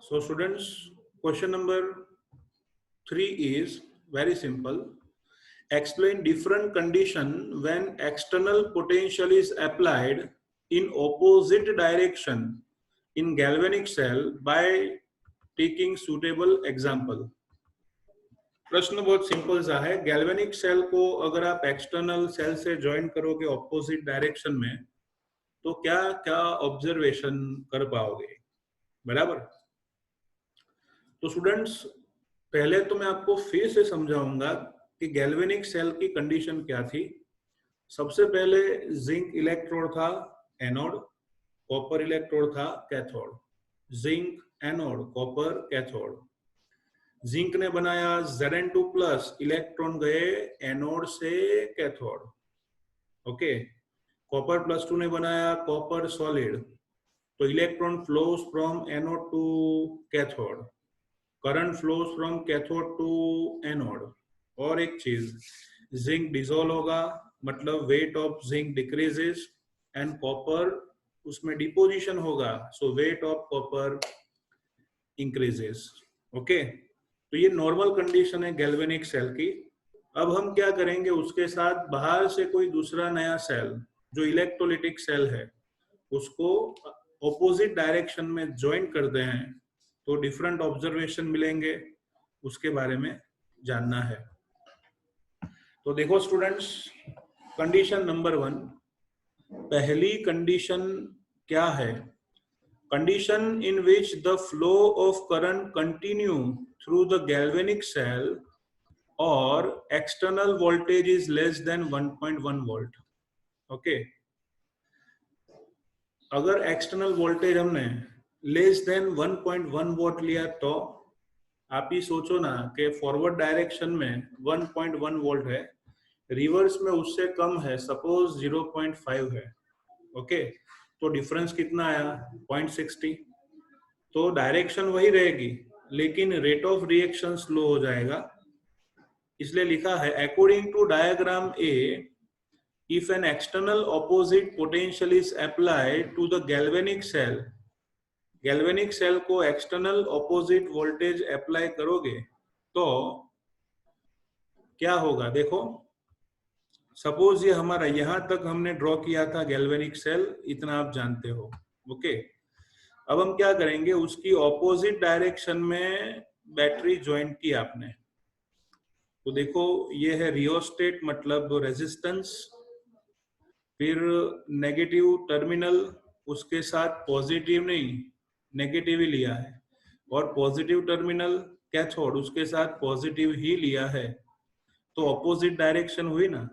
So students, question number 3 is very simple. Explain different condition when external potential is applied in opposite direction in galvanic cell by taking suitable example. प्रश्न बहुत simple सा है. Galvanic cell को अगर आप external cell से join करोगे opposite direction में तो क्या क्या ऑब्जर्वेशन कर पाओगे, बराबर. तो स्टूडेंट्स, पहले तो मैं आपको फिर से समझाऊंगा कि गैल्वेनिक सेल की कंडीशन क्या थी. सबसे पहले जिंक इलेक्ट्रोड था एनोड, कॉपर इलेक्ट्रोड था cathode. Zinc anode, copper cathode. Zinc ने बनाया Zn2 प्लस, इलेक्ट्रॉन गए एनोड से कैथोड. ओके. कॉपर प्लस 2 ने बनाया कॉपर सॉलिड, तो electron flows from anode to cathode. Current flows from cathode to anode. और एक चीज, जिंक डिसॉल्व होगा, मतलब weight of zinc decreases and copper उसमें डिपोजिशन होगा, so weight of copper increases. Okay. तो ये नॉर्मल कंडीशन है गैल्वेनिक सेल की. अब हम क्या करेंगे, उसके साथ बाहर से कोई दूसरा नया सेल जो इलेक्ट्रोलिटिक सेल है उसको ऑपोजिट डायरेक्शन में ज्वाइन करते हैं तो डिफरेंट ऑब्जर्वेशन मिलेंगे, उसके बारे में जानना है. तो देखो स्टूडेंट्स, कंडीशन नंबर 1, पहली कंडीशन क्या है? Condition in which the flow of current continue through the galvanic cell or external voltage is less than 1.1 volt. Okay. अगर एक्सटर्नल वोल्टेज हमने लेस देन 1.1 वोल्ट लिया तो आप ही सोचो ना कि फॉरवर्ड डायरेक्शन में 1.1 वोल्ट है, रिवर्स में उससे कम है, सपोज 0.5 है. ओके. तो डिफरेंस कितना आया? 0.60. तो डायरेक्शन वही रहेगी लेकिन रेट ऑफ रिएक्शन स्लो हो जाएगा. इसलिए लिखा है according to diagram A, if an external opposite potential is applied to the galvanic cell, galvanic cell को एक्सटर्नल ऑपोजिट वोल्टेज अप्लाई करोगे तो क्या होगा. देखो, सपोज ये हमारा यहां तक हमने ड्रॉ किया था गैल्वेनिक सेल, इतना आप जानते हो. ओके. अब हम क्या करेंगे, उसकी ऑपोजिट डायरेक्शन में बैटरी ज्वाइन की आपने. तो देखो ये है रियोस्टेट, मतलब रेजिस्टेंस, फिर नेगेटिव टर्मिनल, उसके साथ पॉजिटिव नहीं नेगेटिव ही लिया है, और पॉजिटिव टर्मिनल कैथोड, उसके साथ पॉजिटिव ही लिया है. तो ऑपोजिट डायरेक्शन हुई ना.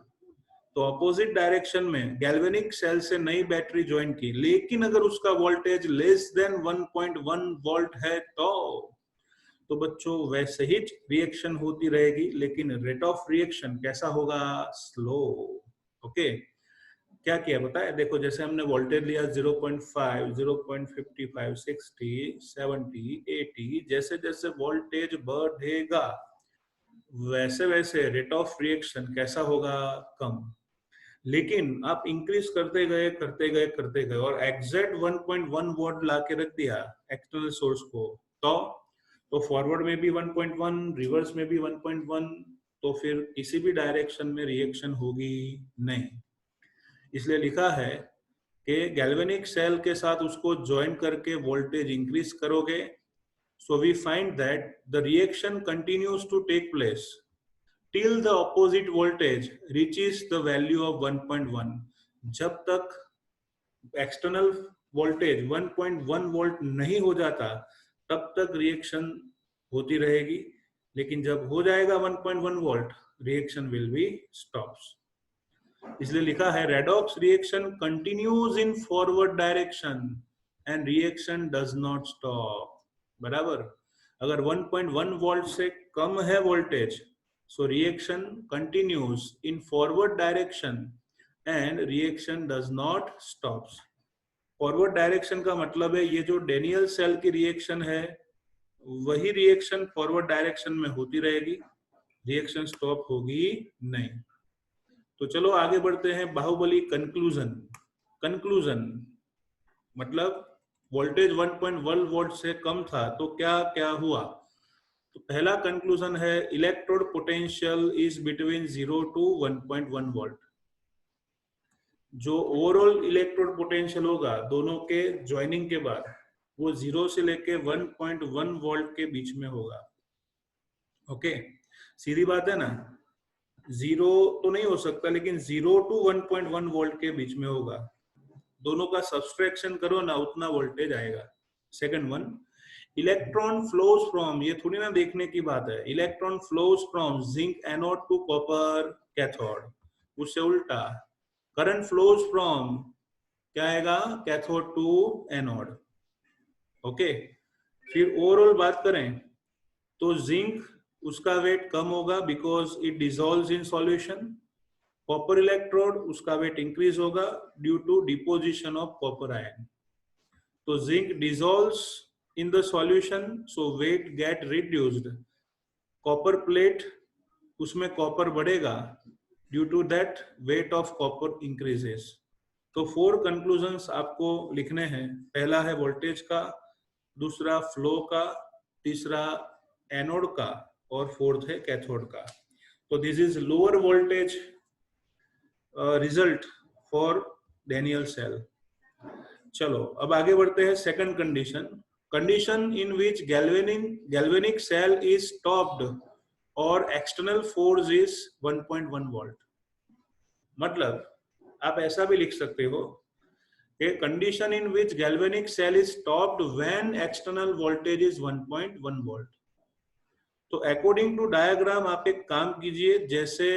तो अपोजिट डायरेक्शन में गैल्वेनिक सेल से नई बैटरी ज्वाइन की, लेकिन अगर उसका वोल्टेज लेस देन 1.1 वोल्ट है तो बच्चों वैसे ही रिएक्शन होती रहेगी, लेकिन रेट ऑफ रिएक्शन कैसा होगा? स्लो. ओके. क्या किया पता है? देखो, जैसे हमने वोल्टेज लिया 0.5, 0.55, 60, 70, 80, जैसे जैसे वोल्टेज बढ़ेगा वैसे वैसे रेट ऑफ रिएक्शन कैसा होगा? कम. लेकिन आप इंक्रीज करते गए करते गए करते गए और एग्जैक्ट 1.1 वोल्ट ला के रख दिया एक्सटर्नल सोर्स को, तो फॉरवर्ड में भी 1.1, रिवर्स में भी 1.1, तो फिर किसी भी डायरेक्शन में रिएक्शन होगी नहीं. इसलिए लिखा है कि गैल्वेनिक सेल के साथ उसको ज्वाइन करके वोल्टेज इंक्रीज करोगे, so we find that the reaction continues to take place till the opposite voltage reaches the value of 1.1. जब तक एक्सटर्नल वोल्टेज 1.1 वोल्ट नहीं हो जाता तब तक रिएक्शन होती रहेगी, लेकिन जब हो जाएगा 1.1 volt reaction will be stops. इसलिए लिखा है redox reaction continues in forward direction and reaction does not stop. बराबर. अगर 1.1 वोल्ट से कम है voltage, so reaction continues in forward direction and reaction does not stops. Forward direction का मतलब है ये जो डेनियल सेल की रिएक्शन है वही रिएक्शन फॉरवर्ड डायरेक्शन में होती रहेगी, रिएक्शन स्टॉप होगी नहीं. तो चलो आगे बढ़ते हैं. बाहुबली कंक्लूजन. कंक्लूजन मतलब वोल्टेज 1.1 वोल्ट से कम था तो क्या क्या हुआ? तो पहला कंक्लूजन है electrode potential is between 0 to 1.1 volt. जो ओवरऑल इलेक्ट्रोड पोटेंशियल होगा दोनों के ज्वाइनिंग के बाद वो 0 से लेके 1.1 वोल्ट के बीच में होगा। ओके, सीधी बात है ना, 0 तो नहीं हो सकता लेकिन 0 टू 1.1 वोल्ट के बीच में होगा। दोनों का सब्सट्रैक्शन करो ना उतना वोल्टेज आएगा। Second one, electron flows from, ये थोड़ी ना देखने की बात है, electron flows from zinc anode to copper cathode, उससे उल्टा करंट फ्लोज फ्रॉम क्या आएगा, कैथोड टू एनोड। ओके, फिर ओवरऑल बात करें तो जिंक उसका वेट कम होगा because it dissolves in solution. Copper electrode उसका वेट इंक्रीज होगा due to deposition of copper ion. तो zinc dissolves in the solution so weight get reduced। Copper plate उसमें कॉपर बढ़ेगा due to that weight of copper increases. तो 4 conclusions आपको लिखने हैं। पहला है वोल्टेज का, दूसरा फ्लो का, तीसरा एनोड का और फोर्थ है कैथोड का। तो this is lower voltage result for Daniell cell. चलो अब आगे बढ़ते हैं second condition, condition in which galvanic cell is stopped or external force is 1.1 volt। मतलब आप ऐसा भी लिख सकते हो कि condition in which galvanic cell is stopped when external voltage is 1.1 volt। तो अकॉर्डिंग टू डायग्राम आप एक काम कीजिए, जैसे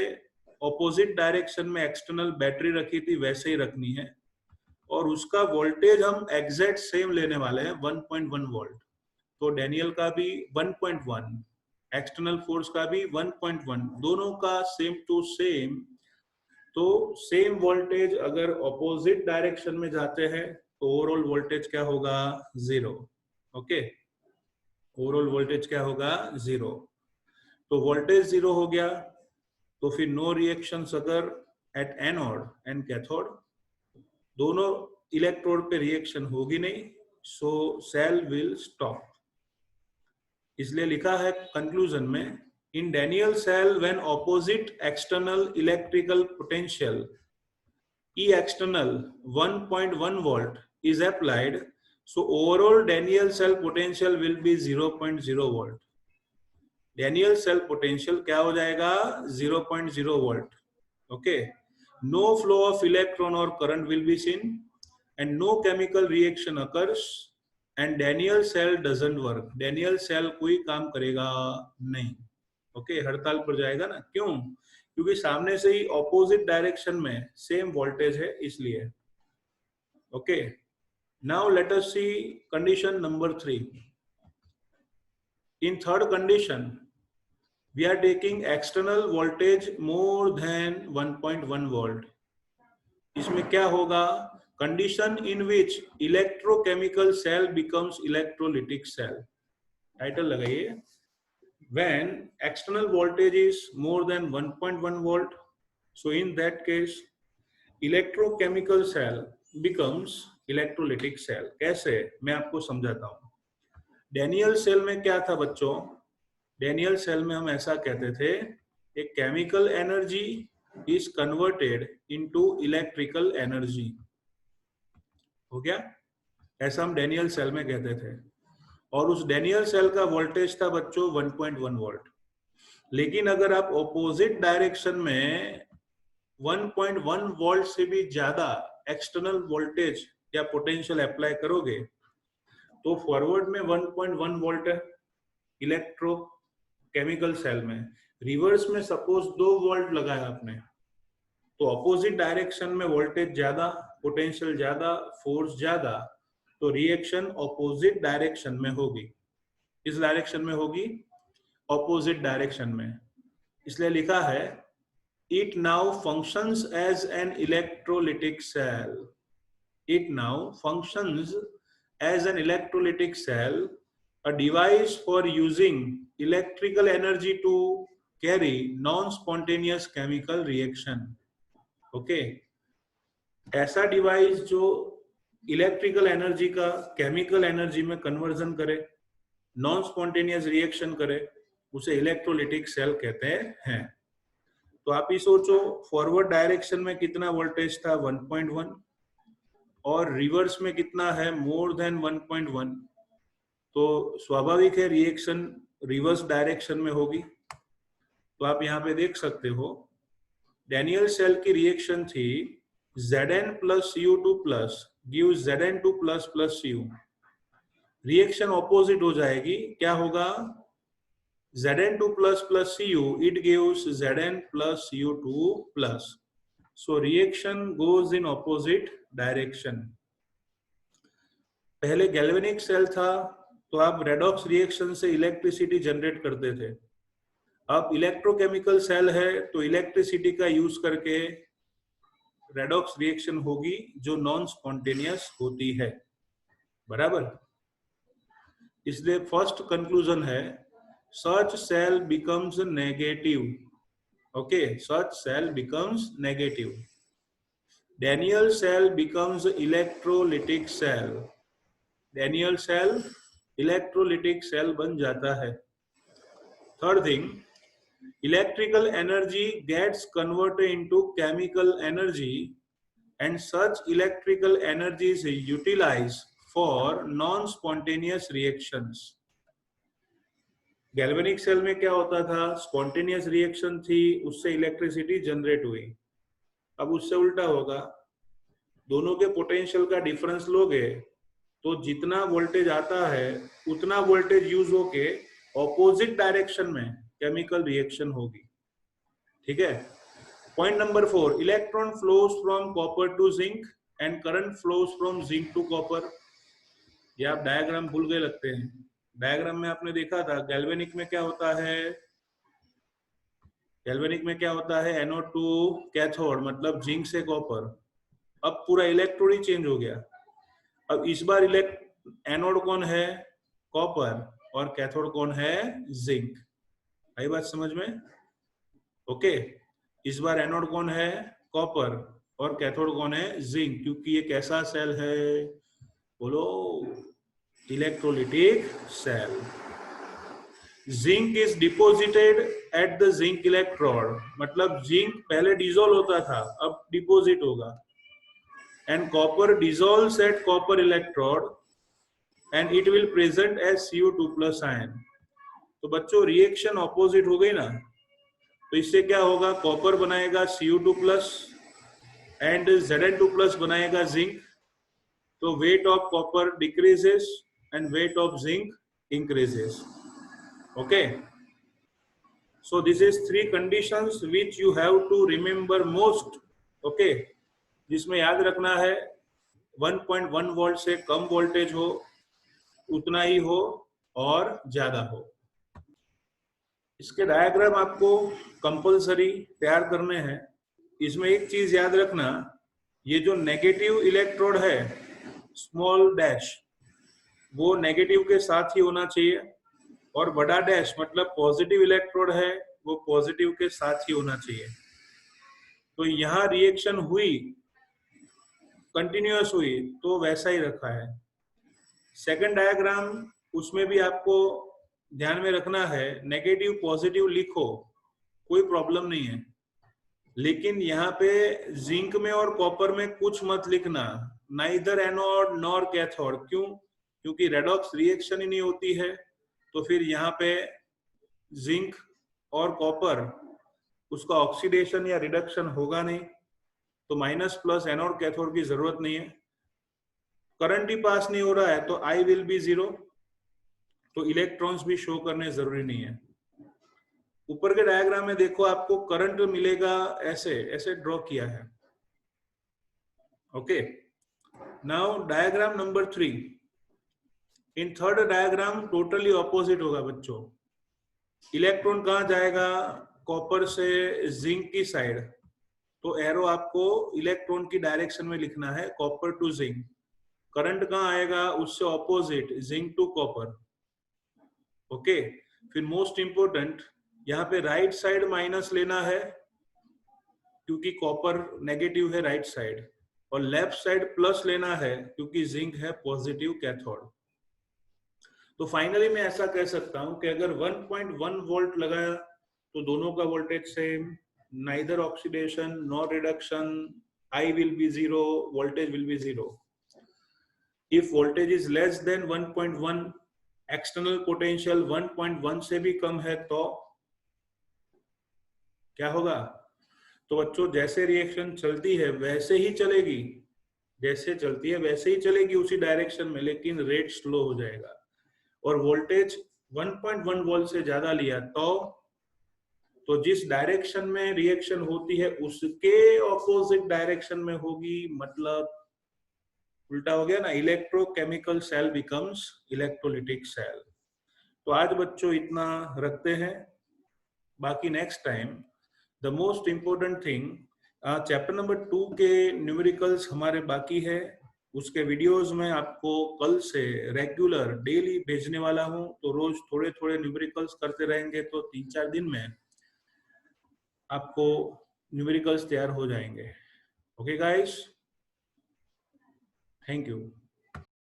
ऑपोजिट डायरेक्शन में एक्सटर्नल बैटरी रखी थी वैसे ही रखनी है और उसका वोल्टेज हम एग्जैक्ट सेम लेने वाले हैं 1.1 वोल्ट। तो डैनियल का भी 1.1, एक्सटर्नल फोर्स का भी 1.1, दोनों का सेम टू सेम। तो सेम वोल्टेज अगर ऑपोजिट डायरेक्शन में जाते हैं तो ओवरऑल वोल्टेज क्या होगा, 0। ओके, ओवरऑल वोल्टेज क्या होगा, 0। तो वोल्टेज 0 हो गया तो फिर नो रिएक्शंस अगर एट एनोड एंड कैथोड, दोनों इलेक्ट्रोड पे रिएक्शन होगी नहीं, सो सेल विल स्टॉप। इसलिए लिखा है कंक्लूजन में, in Daniell cell when opposite external electrical potential E external 1.1 volt is applied, so overall Daniel cell potential will be 0.0 volt। Daniel cell potential क्या हो जाएगा, 0.0 volt। Okay, no flow of electron or current will be seen and no chemical reaction occurs and Daniel cell doesn't work। Daniel cell कोई काम करेगा नहीं। Okay, हड़ताल पर जाएगा ना, क्यों, क्योंकि सामने से ही ऑपोजिट डायरेक्शन में सेम वोल्टेज है इसलिए। Okay, now let us see condition number 3। In third condition we are taking external voltage more than 1.1 volt. इसमें क्या होगा, condition in which electrochemical cell becomes electrolytic cell. Title लगाइए, when external voltage is more than 1.1 volt, so in that case electrochemical cell becomes electrolytic cell। कैसे, मैं आपको समझाता हूँ। Daniel cell में क्या था बच्चों, डैनियल सेल में हम ऐसा कहते थे, एक chemical energy is converted into electrical energy. हो गया, ऐसा हम डैनियल सेल में कहते थे और उस डैनियल सेल का वोल्टेज था बच्चों 1.1 वोल्ट। लेकिन अगर आप ऑपोजिट डायरेक्शन में 1.1 वोल्ट से भी ज्यादा एक्सटर्नल वोल्टेज या पोटेंशियल अप्लाई करोगे तो फॉरवर्ड में 1.1 वोल्ट है इलेक्ट्रो केमिकल सेल में, रिवर्स में सपोज 2 वोल्ट लगाया आपने, तो ऑपोजिट डायरेक्शन में वोल्टेज ज्यादा, पोटेंशियल ज्यादा, फोर्स ज्यादा, तो रिएक्शन ऑपोजिट डायरेक्शन में होगी। इस डायरेक्शन में होगी, ऑपोजिट डायरेक्शन में। इसलिए लिखा है it now functions as an electrolytic cell। it now functions as an electrolytic cell, a device for using electrical energy to carry non-spontaneous chemical reaction। okay, ऐसा डिवाइस जो इलेक्ट्रिकल एनर्जी का chemical energy में conversion करे, non spontaneous reaction करे, उसे electrolytic cell कहते हैं। तो आप ही सोचो, फॉरवर्ड डायरेक्शन में कितना वोल्टेज था 1.1 और रिवर्स में कितना है मोर देन 1.1, तो स्वाभाविक है रिएक्शन रिवर्स डायरेक्शन में होगी। तो आप यहाँ पे देख सकते हो डैनियल सेल की रिएक्शन थी Zn plus Cu2 plus gives Zn2 plus plus Cu। Reaction opposite हो जाएगी, क्या होगा Zn2 plus plus Cu, it gives Zn plus Cu2 plus। So reaction goes in opposite direction। पहले गैल्वेनिक सेल था तो आप रेडॉक्स रिएक्शन से electricity generate करते थे। अब इलेक्ट्रोकेमिकल सेल है तो इलेक्ट्रिसिटी का यूज करके रेडॉक्स रिएक्शन होगी जो नॉन स्पॉन्टेनियस होती है, बराबर। इसलिए फर्स्ट कंक्लूजन है such cell becomes negative. Okay, such cell becomes negative. Daniell cell becomes electrolytic cell. Daniell cell electrolytic cell बन जाता है। Third thing, electrical energy gets converted into chemical energy and such electrical energy is utilized for non-spontaneous reactions। Galvanic cell में क्या होता था, spontaneous reaction थी, उससे electricity generate हुई। अब उससे उल्टा होगा, दोनों के पोटेंशियल का डिफरेंस लोगे तो जितना वोल्टेज आता है उतना वोल्टेज यूज होके ऑपोजिट डायरेक्शन में केमिकल रिएक्शन होगी। ठीक है। Point number 4, electron flows from copper to zinc and current flows from zinc to copper. ये आप डायग्राम भूल गए लगते हैं। डायग्राम में आपने देखा था गैल्वेनिक में क्या होता है, गैल्वेनिक में क्या होता है, एनोड टू कैथोड मतलब जिंक से कॉपर। अब पूरा इलेक्ट्रोड ही चेंज हो गया। अब इस बार एनोड कौन है, कॉपर, और कैथोड कौन है, जिंक। आई बात समझ में? ओके, इस बार एनोड कौन है, कॉपर, और कैथोड कौन है, जिंक। क्योंकि ये कैसा सेल है, बोलो, electrolytic cell. Zinc is deposited at the zinc electrode, मतलब जिंक पहले डिसॉल्व होता था, अब डिपोजिट होगा। And copper dissolves at copper electrode and it will present as Cu2+ ion. तो बच्चों रिएक्शन ऑपोजिट हो गई ना, तो इससे क्या होगा, कॉपर बनाएगा Cu2+ एंड Zn2+ बनाएगा जिंक। तो weight of copper decreases and weight of zinc increases. Okay, so this is 3 conditions which you have to remember most. Okay, जिसमें याद रखना है 1.1 वोल्ट से कम वोल्टेज हो, उतना ही हो, और ज्यादा हो। इसके डायग्राम आपको कंपलसरी तैयार करने हैं। इसमें एक चीज याद रखना, ये जो नेगेटिव इलेक्ट्रोड है स्मॉल डैश, वो नेगेटिव के साथ ही होना चाहिए, और बड़ा डैश मतलब पॉजिटिव इलेक्ट्रोड है वो पॉजिटिव के साथ ही होना चाहिए। तो यहाँ रिएक्शन हुई, कंटिन्यूअस हुई, तो वैसा ही रखा है। सेकंड डायग्राम, उसमें भी आपको ध्यान में रखना है, नेगेटिव पॉजिटिव लिखो, कोई प्रॉब्लम नहीं है, लेकिन यहाँ पे जिंक में और कॉपर में कुछ मत लिखना, नाइदर एनोड नॉर कैथोड। क्यों? क्योंकि रेडॉक्स रिएक्शन ही नहीं होती है, तो फिर यहाँ पे जिंक और कॉपर उसका ऑक्सीडेशन या रिडक्शन होगा नहीं, तो माइनस प्लस एनोड कैथोड की जरूरत नहीं है। करंट ही पास नहीं हो रहा है तो आई विल बी 0, तो इलेक्ट्रॉन्स भी शो करने जरूरी नहीं है। ऊपर के डायग्राम में देखो, आपको करंट मिलेगा, ऐसे ऐसे ड्रॉ किया है। Okay, now diagram number 3। In third diagram totally opposite होगा बच्चों। इलेक्ट्रॉन कहाँ जाएगा, कॉपर से जिंक की साइड, तो एरो आपको इलेक्ट्रॉन की डायरेक्शन में लिखना है, कॉपर टू जिंक। करंट कहाँ आएगा, उससे opposite, zinc to copper. Okay, फिर मोस्ट इंपोर्टेंट, यहाँ पे राइट साइड माइनस लेना है, क्योंकि कॉपर नेगेटिव है राइट साइड। और लेफ्ट साइड प्लस लेना है क्योंकि जिंक है पॉजिटिव कैथोड। तो फाइनली मैं ऐसा कह सकता हूं कि अगर 1.1 वोल्ट लगाया तो दोनों का voltage same, neither oxidation nor reduction, I will be zero, voltage will be zero. If voltage is less than 1.1, external potential 1.1 से भी कम है तो क्या होगा? तो बच्चों जैसे रिएक्शन चलती है वैसे ही चलेगी, जैसे चलती है वैसे ही चलेगी उसी डायरेक्शन में, लेकिन रेट स्लो हो जाएगा। और वोल्टेज 1.1 वोल्ट से ज्यादा लिया तो जिस डायरेक्शन में रिएक्शन होती है उसके ऑपोजिट डायरेक्शन में होगी, मतलब उल्टा हो गया ना, electrochemical cell becomes electrolytic cell. तो आज बच्चों इतना रखते हैं, बाकी next time the most important thing, chapter number 2 के न्यूमेरिकल्स हमारे बाकी है, उसके वीडियोस में आपको कल से रेगुलर डेली भेजने वाला हूं। तो रोज थोड़े थोड़े न्यूमेरिकल्स करते रहेंगे तो 3-4 दिन में आपको न्यूमेरिकल्स तैयार हो जाएंगे। Okay guys, thank you.